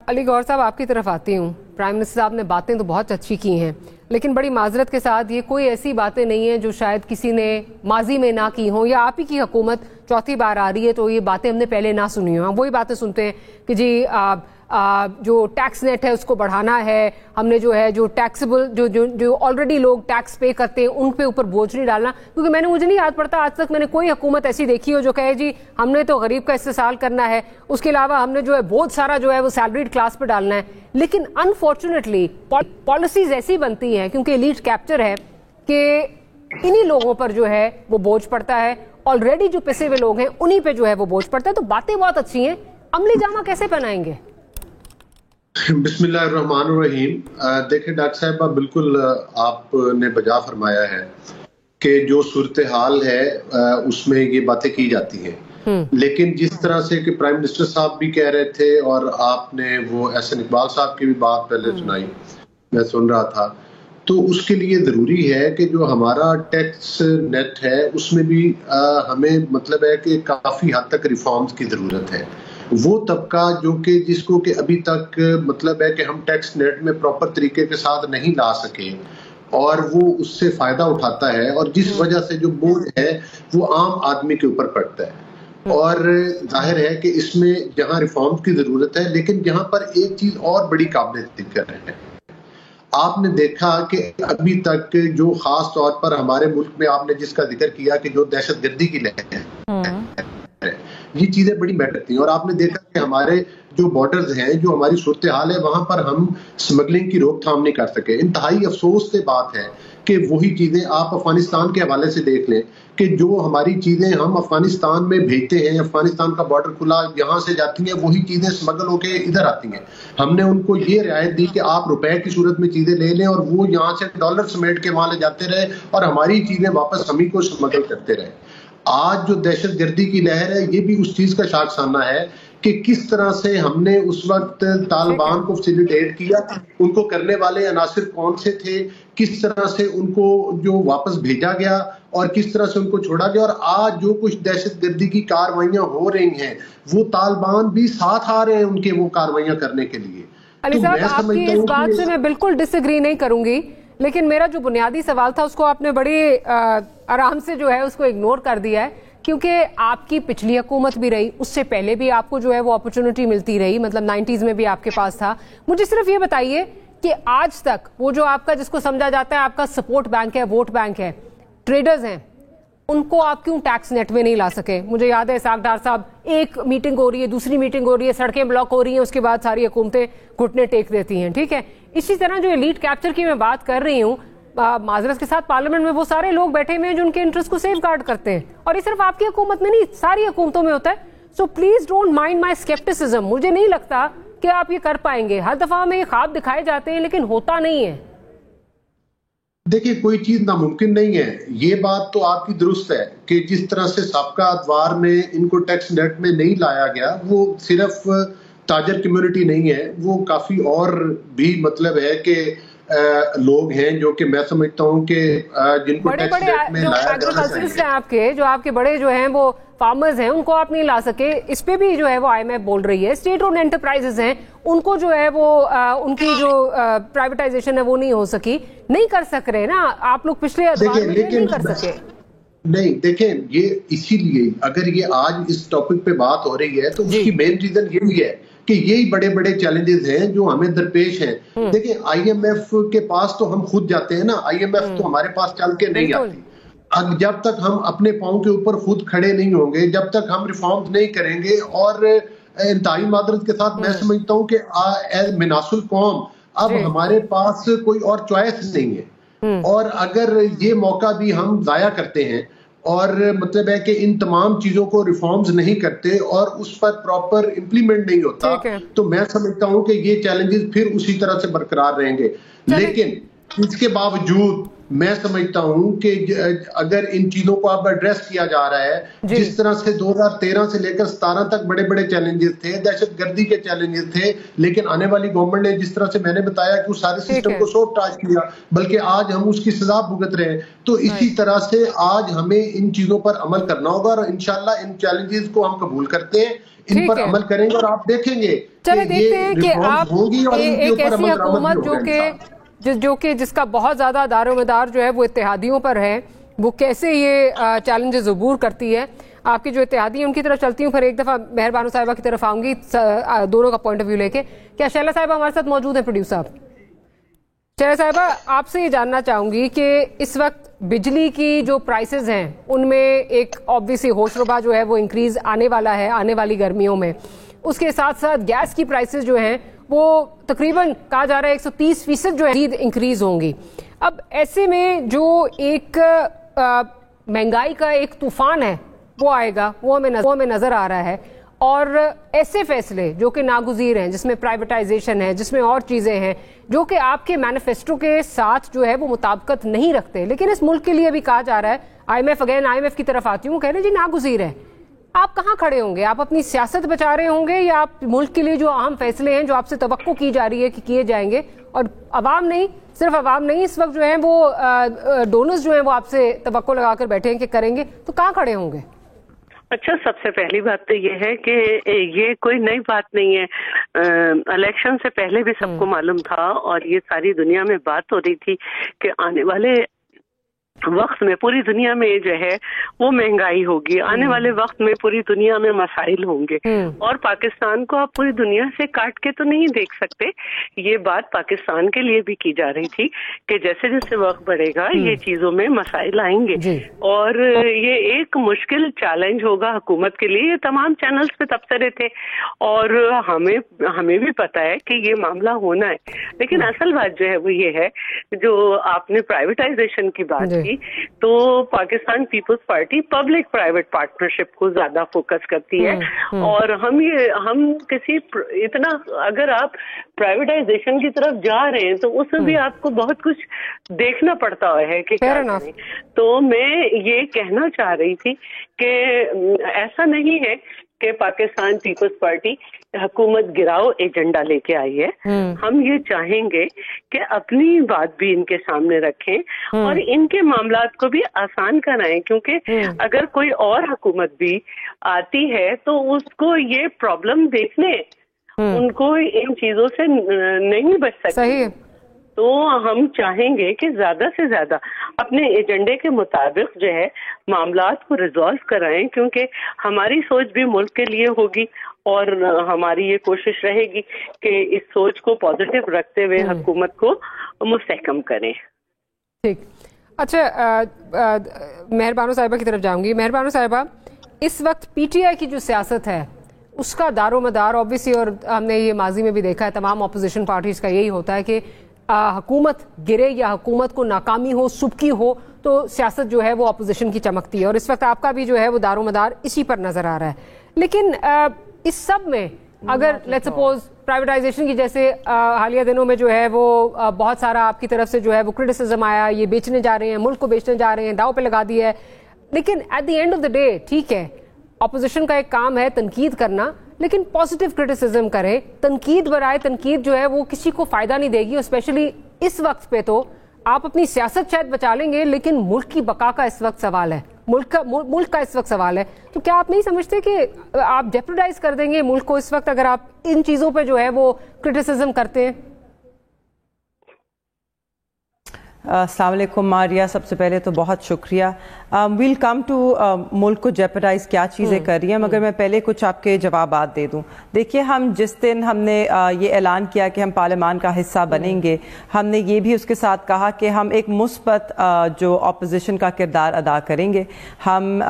अली गौहर साहब, आपकी तरफ आती हूँ। प्राइम मिनिस्टर साहब ने बातें तो बहुत अच्छी की हैं, लेकिन बड़ी माजरत के साथ ये कोई ऐसी बातें नहीं हैं जो शायद किसी ने माजी में ना की हों, या आप ही की हुकूमत चौथी बार आ रही है तो ये बातें हमने पहले ना सुनी हों। हम वही बातें सुनते हैं कि जी जो टैक्स नेट है उसको बढ़ाना है, हमने जो है जो टैक्सेबल जो ऑलरेडी लोग टैक्स पे करते हैं उन पे ऊपर बोझ नहीं डालना। क्योंकि मुझे नहीं याद पड़ता आज तक मैंने कोई हुकूमत ऐसी देखी हो जो कहे जी हमने तो गरीब का इस्तेसाल करना है, उसके अलावा हमने जो है बहुत सारा जो है वो सैलरीड क्लास पे डालना है। लेकिन अनफॉर्चुनेटली पॉलिसीज ऐसी बनती हैं, क्योंकि एलीट कैप्चर है, कि इन्हीं लोगों पर जो है वो बोझ पड़ता है। ऑलरेडी जो पिसे हुए लोग हैं उन्हीं पे जो है वो बोझ पड़ता है। तो बातें बहुत अच्छी हैं, अमली जामा कैसे पहनाएंगे? बिस्मिल्लाहिर्रहमानिर्रहीम। देखिए डॉक्टर साहब, बिल्कुल आपने बजा फरमाया है कि जो सूरत हाल है उसमें ये बातें की जाती हैं, लेकिन जिस तरह से कि प्राइम मिनिस्टर साहब भी कह रहे थे और आपने वो एहसन इकबाल साहब की भी बात पहले सुनाई, मैं सुन रहा था, तो उसके लिए ज़रूरी है कि जो हमारा टैक्स नेट है उसमें भी हमें मतलब है कि काफ़ी हद तक रिफॉर्म्स की ज़रूरत है। वो तबका जो कि जिसको कि अभी तक मतलब है कि हम टैक्स नेट में प्रॉपर तरीके के साथ नहीं ला सके और वो उससे फ़ायदा उठाता है, और जिस वजह से जो बोझ है वो आम आदमी के ऊपर पड़ता है। और जाहिर है कि इसमें जहाँ रिफॉर्म्स की ज़रूरत है, लेकिन जहाँ पर एक चीज़ और बड़ी काबिल ज़िक्र है, आपने देखा कि अभी तक जो खास तौर पर हमारे मुल्क में आपने जिसका जिक्र किया कि जो दहशतगर्दी की लहर है, ये चीजें बड़ी मैटर थी। और आपने देखा कि हमारे जो बॉर्डर्स हैं, जो हमारी सूरत हाल है, वहां पर हम स्मगलिंग की रोकथाम नहीं कर सके। इंतहाई अफसोस से बात है कि वही चीजें आप अफगानिस्तान के हवाले से देख लें कि जो हमारी चीजें हम अफगानिस्तान में भेजते हैं, अफगानिस्तान का बॉर्डर खुला, यहाँ से जाती हैं, वही चीजें स्मगल होके इधर आती हैं। हमने उनको ये रियायत दी कि आप रुपए की सूरत में चीजें ले लें, और वो यहाँ से डॉलर समेट के वहां ले जाते रहे और हमारी चीजें वापस हम ही को स्मगल करते रहे। आज जो दहशतगर्दी की लहर है, ये भी उस चीज का सामना है कि किस तरह से हमने उस वक्त तालिबान को फैसिलिटेट किया, उनको करने वाले अनासिर कौन से थे, किस तरह से उनको जो वापस भेजा गया और किस तरह से उनको छोड़ा गया। और आज जो कुछ दहशतगर्दी की कार्रवाइयां हो रही हैं, वो तालिबान भी साथ आ रहे हैं उनके वो कार्रवाइयां करने के लिए। अली साहब, आपकी इस बात से मैं बिल्कुल डिसएग्री नहीं करूंगी, लेकिन मेरा जो बुनियादी सवाल था उसको आपने बड़ी आराम से जो है उसको इग्नोर कर दिया है। क्योंकि आपकी पिछली हुकूमत भी रही, उससे पहले भी आपको जो है वो अपॉर्चुनिटी मिलती रही, मतलब 90s में भी आपके पास था। मुझे सिर्फ ये बताइए कि आज तक वो जो आपका जिसको समझा जाता है आपका सपोर्ट बैंक है, वोट बैंक है, ट्रेडर्स हैं, उनको आप क्यों टैक्स नेट में नहीं ला सके? मुझे याद है इसहाक डार साहब, एक मीटिंग हो रही है, दूसरी मीटिंग हो रही है, सड़कें ब्लॉक हो रही हैं, उसके बाद सारी हुकूमतें घुटने टेक देती हैं। ठीक है, इसी तरह जो एलीट कैप्चर की मैं बात कर रही हूँ, माजरत के साथ पार्लियामेंट में वो सारे लोग बैठे हुए हैं जो उनके इंटरेस्ट को सेफ गार्ड करते हैं, और ये सिर्फ आपकी हुकूमत में नहीं, सारी हुकूमतों में होता है। So please don't mind my scepticism. मुझे नहीं लगता कि आप ये कर पाएंगे। हर दफा में ये ख्वाब दिखाए जाते हैं लेकिन होता नहीं है। देखिए, कोई चीज नामुमकिन नहीं है, ये बात तो आपकी दुरुस्त है कि जिस तरह से साबका अदवार में इनको टैक्स नेट में नहीं लाया गया, वो सिर्फ ताजर कम्युनिटी नहीं है, वो काफी और भी मतलब है कि लोग हैं जो कि मैं समझता हूं कि जिनको टैक्स नेट में लाया जाना चाहिए। आपके जो आपके बड़े जो हैं वो फार्मर्स हैं, उनको आप नहीं ला सके। इस पे भी जो है वो IMF बोल रही है। स्टेट ओन एंटरप्राइजेस हैं, उनको जो है वो उनकी जो प्राइवेटाइजेशन है वो नहीं हो सकी, नहीं कर सक रहे ना आप लोग, पिछले अदवार में नहीं कर सके। नहीं, देखें, ये इसीलिए अगर ये आज इस टॉपिक पे बात हो रही है तो उसकी मेन रीजन यही है कि यही बड़े बड़े चैलेंजेस हैं जो हमें दरपेश हैं। देखिए, IMF के पास तो हम खुद जाते हैं ना, IMF तो हमारे पास चल के नहीं आती। जब तक हम अपने पांव के ऊपर खुद खड़े नहीं होंगे, जब तक हम रिफॉर्म्स नहीं करेंगे, और इंतहाई मादरत के साथ मैं समझता हूँ कि मिनासुल कौम अब हमारे पास कोई और चॉइस नहीं है। और अगर ये मौका भी हम जाया करते हैं और मतलब है कि इन तमाम चीजों को रिफॉर्म्स नहीं करते और उस पर प्रॉपर इंप्लीमेंट नहीं होता, तो मैं समझता हूं कि ये चैलेंजेस फिर उसी तरह से बरकरार रहेंगे। लेकिन इसके बावजूद मैं समझता हूं कि अगर इन चीजों को अब एड्रेस किया जा रहा है, जिस तरह से 2013 से लेकर 17 तक बड़े बड़े चैलेंजेस थे, दहशतगर्दी के चैलेंजेस थे, लेकिन आने वाली गवर्नमेंट ने जिस तरह से मैंने बताया कि उस सारे सिस्टम को सॉफ्ट किया, बल्कि आज हम उसकी सजा भुगत रहे हैं। तो इसी तरह से आज हमें इन चीजों पर अमल करना होगा और इंशाल्लाह इन चैलेंजेस को हम कबूल करते हैं, इन पर अमल करेंगे और आप देखेंगे। चलिए देखते हैं कि आप एक ऐसी हुकूमत जो कि जिसका बहुत ज्यादा दारोमदार जो है वो इत्तेहादियों पर है, वो कैसे ये चैलेंजेस अबूर करती है। आपकी जो इत्तेहादी है उनकी तरफ चलती हूँ, फिर एक दफा मेहर बानो साहिबा की तरफ आऊंगी दोनों का पॉइंट ऑफ व्यू लेके। क्या शैला साहिबा हमारे साथ मौजूद है? प्रोड्यूसर साहब, शैला साहिबा आपसे ये जानना चाहूंगी कि इस वक्त बिजली की जो प्राइसेस हैं उनमें एक ऑब्वियसली होशरुबा जो है वो इंक्रीज आने वाला है आने वाली गर्मियों में। उसके साथ साथ गैस की प्राइसेस जो हैं वो तकरीबन कहा जा रहा है 130% जो है इंक्रीज होंगी। अब ऐसे में जो एक महंगाई का एक तूफान है वो आएगा, वो हमें नजर आ रहा है। और ऐसे फैसले जो कि नागुज़ीर हैं, जिसमें प्राइवेटाइजेशन है, जिसमें और चीजें हैं जो कि आपके मैनिफेस्टो के साथ जो है वो मुताबिकत नहीं रखते, लेकिन इस मुल्क के लिए भी कहा जा रहा है, IMF की तरफ आती हूँ, कह रहे जी नागुज़ीर है। आप कहाँ खड़े होंगे? आप अपनी सियासत बचा रहे होंगे या आप मुल्क के लिए जो अहम फैसले हैं जो आपसे तवक्को की जा रही है कि किए जाएंगे, और अवाम नहीं, सिर्फ अवाम नहीं, इस वक्त जो है वो डोनर्स जो है वो आपसे तवक्को लगाकर बैठे हैं कि करेंगे, तो कहाँ खड़े होंगे? अच्छा, सबसे पहली बात तो ये है कि ये कोई नई बात नहीं है। इलेक्शन से पहले भी सबको मालूम था और ये सारी दुनिया में बात हो रही थी कि आने वाले वक्त में पूरी दुनिया में जो है वो महंगाई होगी, आने वाले वक्त में पूरी दुनिया में मसाइल होंगे और पाकिस्तान को आप पूरी दुनिया से काट के तो नहीं देख सकते। ये बात पाकिस्तान के लिए भी की जा रही थी कि जैसे जैसे वक्त बढ़ेगा ये चीजों में मसाइल आएंगे और ये एक मुश्किल चैलेंज होगा हुकूमत के लिए। ये तमाम चैनल्स पे तबसरे थे और हमें भी पता है कि ये मामला होना है, लेकिन असल बात जो है वो ये है, जो आपने प्राइवेटाइजेशन की बात की, तो Pakistan Peoples Party public private partnership को ज्यादा फोकस करती है और हम किसी इतना, अगर आप प्राइवेटाइजेशन की तरफ जा रहे हैं तो उसमें भी आपको बहुत कुछ देखना पड़ता है कि क्या करें। तो मैं ये कहना चाह रही थी कि ऐसा नहीं है कि पाकिस्तान पीपल्स पार्टी हुकूमत गिराओ एजेंडा लेके आई है। हम ये चाहेंगे कि अपनी बात भी इनके सामने रखें और इनके मामलात को भी आसान कराएं, क्योंकि अगर कोई और हुकूमत भी आती है तो उसको ये प्रॉब्लम देखने उनको इन चीजों से नहीं बच सकती। तो हम चाहेंगे कि ज्यादा से ज्यादा अपने एजेंडे के मुताबिक जो है मामलात को रिजॉल्व कराएं, क्योंकि हमारी सोच भी मुल्क के लिए होगी और हमारी ये कोशिश रहेगी कि इस सोच को पॉजिटिव रखते हुए हुकूमत को मुस्तहकम करें। ठीक, अच्छा, मेहर बानो साहिबा की तरफ जाऊंगी। मेहर बानो साहिबा, इस वक्त PTI की जो सियासत है उसका दारोमदार ऑब्वियसली, और हमने ये माजी में भी देखा है, तमाम अपोजिशन पार्टीज का यही होता है कि हुकूमत गिरे या हुकूमत को नाकामी हो, सुबकी हो, तो सियासत जो है वो अपोजिशन की चमकती है, और इस वक्त आपका भी जो है वो दारोमदार इसी पर नजर आ रहा है। लेकिन इस सब में अगर लेट्स सपोज प्राइवेटाइजेशन की जैसे हालिया दिनों में जो है वो बहुत सारा आपकी तरफ से जो है वो क्रिटिसिज्म आया, ये बेचने जा रहे हैं, मुल्क को बेचने जा रहे हैं, दाव पे लगा दिया है, लेकिन at the end of the day ठीक है, अपोजिशन का एक काम है तनकीद करना, लेकिन पॉजिटिव क्रिटिसिज्म करें। तनकीद बराए तनकीद जो है वो किसी को फायदा नहीं देगी, और स्पेशली इस वक्त पे तो आप अपनी सियासत शायद बचा लेंगे, लेकिन मुल्क की बका का इस वक्त सवाल है, मुल्क का इस वक्त सवाल है। तो क्या आप नहीं समझते कि आप जेपरडाइज कर देंगे मुल्क को इस वक्त अगर आप इन चीजों पे जो है वो क्रिटिसिज्म करते हैं? अस्सलाम वालेकुम मारिया, सबसे पहले तो बहुत शुक्रिया। विल कम टू मुल्क को जेपरडाइज क्या चीज़ें कर रही हैं, मगर मैं पहले कुछ आपके जवाबात दे दूं। देखिए, हम जिस दिन हमने ये ऐलान किया कि हम पार्लियामान का हिस्सा बनेंगे, हमने ये भी उसके साथ कहा कि हम एक मुस्बत जो अपोजिशन का किरदार अदा करेंगे। हम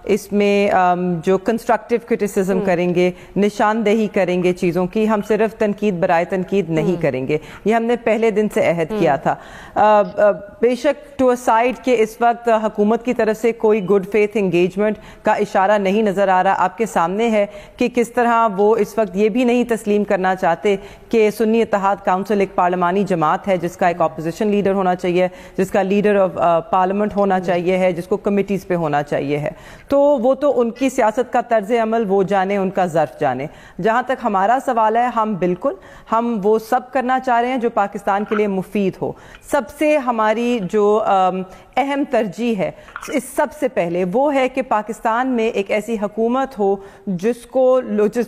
इसमें जो कंस्ट्रक्टिव क्रिटिसिज्म करेंगे, निशानदेही करेंगे चीज़ों की, हम सिर्फ तनकीद बराए तनकीद नहीं करेंगे। ये हमने पहले दिन से अहद किया था। बेशक टू अ साइड कि इस वक्त हुकूमत की तरफ से कोई गुड फेथ इंगेजमेंट का इशारा नहीं नज़र आ रहा। आपके सामने है कि किस तरह वो इस वक्त ये भी नहीं तस्लीम करना चाहते कि सुन्नी इत्तेहाद काउंसिल एक पार्लिमानी जमात है जिसका एक अपोजिशन लीडर होना चाहिए, जिसका लीडर ऑफ पार्लियामेंट होना चाहिए है, जिसको कमिटीज़ पे होना चाहिए है। तो वो तो उनकी सियासत का तर्ज अमल वो जाने, उनका ज़र्फ जाने। जहाँ तक हमारा सवाल है, हम वो सब करना चाह रहे हैं जो पाकिस्तान के लिए मुफीद हो। सबसे لیے ہماری جو اہم ترجیح ہے اس سب سے پہلے وہ ہے کہ پاکستان میں ایک ایسی حکومت ہو جس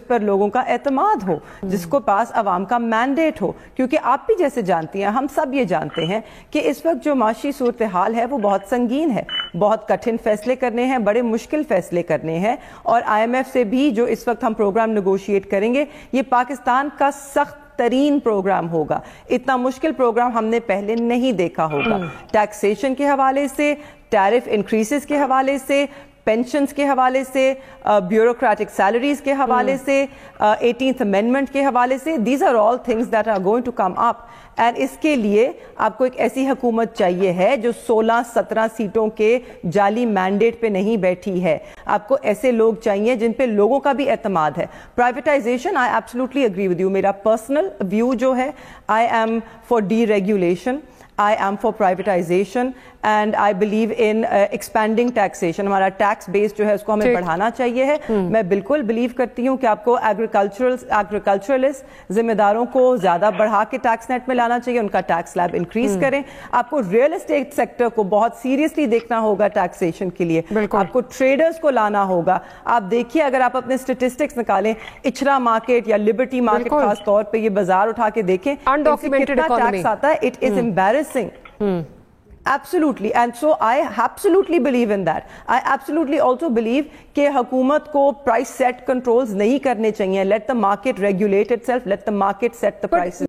پر لوگوں کا اعتماد ہو, جس کو پاس عوام کا مینڈیٹ ہو, کیونکہ آپ بھی جیسے جانتی ہیں, ہم سب یہ جانتے ہیں کہ اس وقت جو معاشی صورتحال ہے وہ بہت سنگین ہے, بہت کٹھن فیصلے کرنے ہیں, بڑے مشکل فیصلے کرنے ہیں, اور IMF سے بھی جو اس وقت ہم پروگرام نیگوشیٹ کریں گے یہ پاکستان کا سخت ترین پروگرام ہوگا. اتنا مشکل پروگرام ہم نے پہلے نہیں دیکھا ہوگا, ٹیکسیشن کے حوالے سے, ٹیرف انکریسز کے حوالے سے, پینشنز کے حوالے سے, بیوروکریٹک سیلریز کے حوالے سے, 18th امینڈمنٹ کے حوالے سے. These are all things that are going to come up, and اس کے لیے آپ کو ایک ایسی حکومت چاہیے ہے جو 16-17 سیٹوں کے جعلی مینڈیٹ پہ نہیں بیٹھی ہے. آپ کو ایسے لوگ چاہیے جن پہ لوگوں کا بھی اعتماد ہے. Privatisation, I absolutely agree with you. میرا پرسنل ویو جو ہے, I am for deregulation, I am for privatization and I believe in expanding taxation. ہمارا ٹیکس بیس جو ہے اس کو ہمیں بڑھانا چاہیے ہے. میں بالکل بلیو کرتی ہوں کہ آپ کو ایگریکلچرلسٹ ذمہ داروں کو زیادہ بڑھا کے ٹیکس نیٹ میں لانا چاہیے, ان کا ٹیکس سلیب انکریز کریں. آپ کو ریئل اسٹیٹ سیکٹر کو بہت سیریسلی دیکھنا ہوگا ٹیکسیشن کے لیے. آپ کو ٹریڈرز کو لانا ہوگا. آپ دیکھیے اگر آپ اپنے اسٹیٹسٹکس نکالیں, اچھرا مارکیٹ یا لبرٹی مارکیٹ خاص طور پہ یہ بازار اٹھا کے دیکھیں کتنا ٹیکس آتا ہے. It is embarrassing. Absolutely. And so I absolutely believe in that. I absolutely also believe کہ حکومت کو price set controls نہیں کرنے چاہیے. Let the market regulate itself. Let the market set the prices.